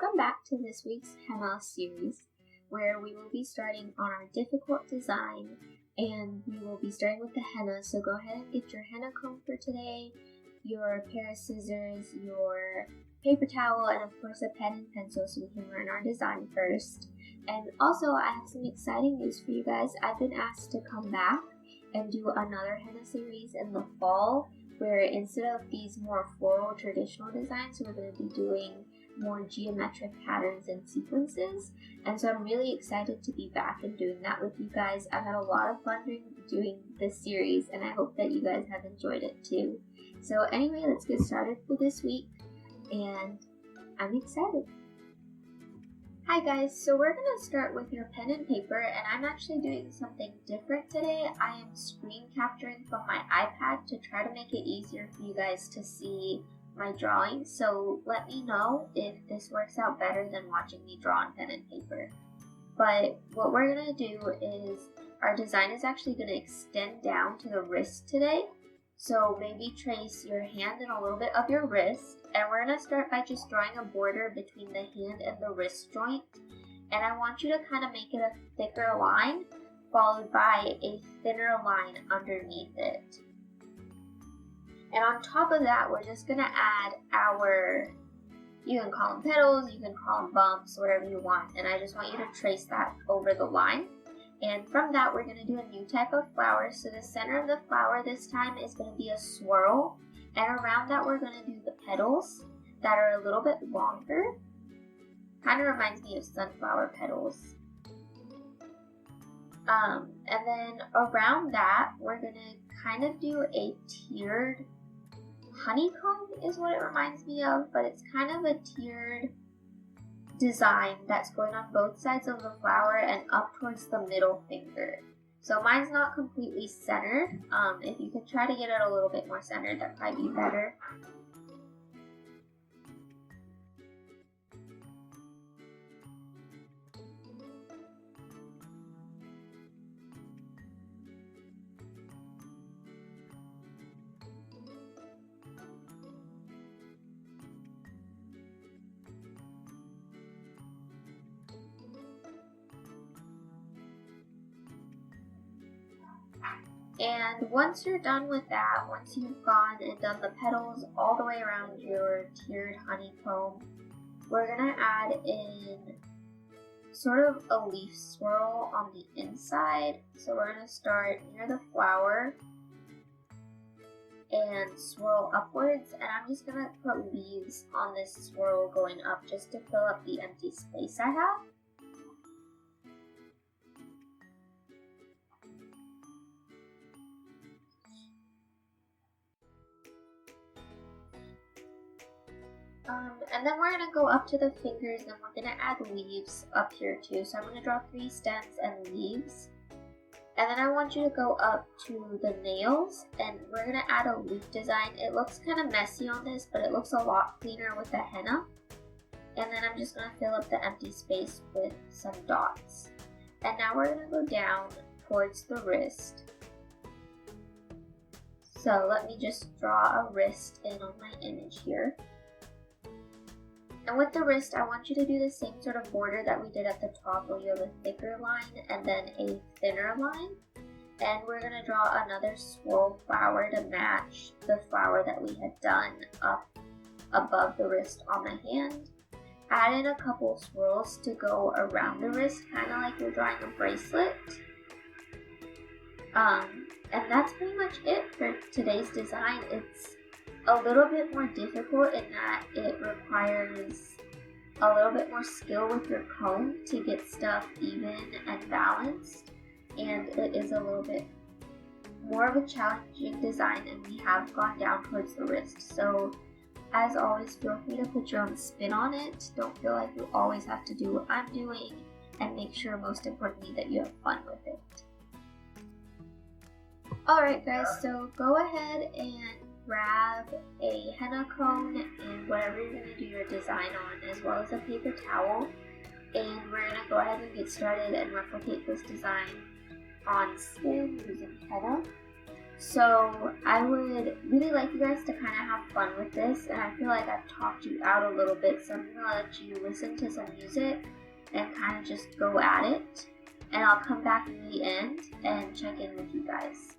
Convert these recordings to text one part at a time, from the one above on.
Welcome back to this week's henna series, where we will be starting on our difficult design, and we will be starting with the henna. So go ahead and get your henna comb for today, your pair of scissors, your paper towel, and of course a pen and pencil so we can learn our design first. And also, I have some exciting news for you guys. I've been asked to come back and do another henna series in the fall, where instead of these more floral traditional designs, we're going to be doing more geometric patterns and sequences. And so I'm really excited to be back and doing that with you guys. I've had a lot of fun doing this series, and I hope that you guys have enjoyed it too. So anyway, let's get started for this week, and I'm excited. Hi guys, so we're going to start with your pen and paper, and I'm actually doing something different today. I am screen capturing from my iPad to try to make it easier for you guys to see my drawing, so let me know if this works out better than watching me draw on pen and paper. But what we're going to do is, our design is actually going to extend down to the wrist today. So maybe trace your hand and a little bit of your wrist, and we're going to start by just drawing a border between the hand and the wrist joint. And I want you to kind of make it a thicker line, followed by a thinner line underneath it. And on top of that, we're just going to add our, you can call them petals, you can call them bumps, whatever you want. And I just want you to trace that over the line. And from that, we're going to do a new type of flower. So the center of the flower this time is going to be a swirl. And around that, we're going to do the petals that are a little bit longer. Kind of reminds me of sunflower petals. And then around that, we're going to kind of do a tiered honeycomb is what it reminds me of, but it's kind of a tiered design that's going on both sides of the flower and up towards the middle finger. So mine's not completely centered. If you could try to get it a little bit more centered, that might be better. And once you're done with that, once you've gone and done the petals all the way around your tiered honeycomb, we're going to add in sort of a leaf swirl on the inside. So we're going to start near the flower and swirl upwards, and I'm just going to put leaves on this swirl going up just to fill up the empty space I have. And then we're going to go up to the fingers, and we're going to add leaves up here too. So I'm going to draw 3 stems and leaves. And then I want you to go up to the nails, and we're going to add a leaf design. It looks kind of messy on this, but it looks a lot cleaner with the henna. And then I'm just going to fill up the empty space with some dots. And now we're going to go down towards the wrist. So let me just draw a wrist in on my image here. And with the wrist, I want you to do the same sort of border that we did at the top, where you have a thicker line and then a thinner line. And we're going to draw another swirl flower to match the flower that we had done up above the wrist on the hand. Add in a couple swirls to go around the wrist, kind of like you're drawing a bracelet. And that's pretty much it for today's design. It's a little bit more difficult in that it requires a little bit more skill with your comb to get stuff even and balanced, and it is a little bit more of a challenging design, and we have gone down towards the wrist. So as always, feel free to put your own spin on it. Don't feel like you always have to do what I'm doing, and make sure, most importantly, that you have fun with it. Alright guys, so go ahead and grab a henna cone and whatever you're going to do your design on, as well as a paper towel. And we're going to go ahead and get started and replicate this design on skin using henna. So I would really like you guys to kind of have fun with this, and I feel like I've talked you out a little bit, so I'm going to let you listen to some music and kind of just go at it, and I'll come back in the end and check in with you guys.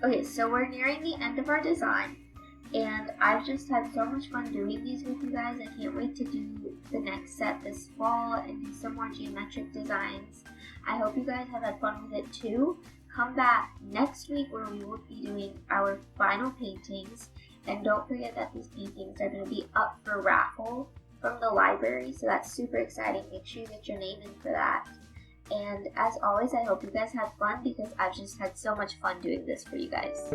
Okay, so we're nearing the end of our design, and I've just had so much fun doing these with you guys. I can't wait to do the next set this fall and do some more geometric designs. I hope you guys have had fun with it too. Come back next week where we will be doing our final paintings, and don't forget that these paintings are going to be up for raffle from the library, so that's super exciting. Make sure you get your name in for that. And as always, I hope you guys had fun because I've just had so much fun doing this for you guys.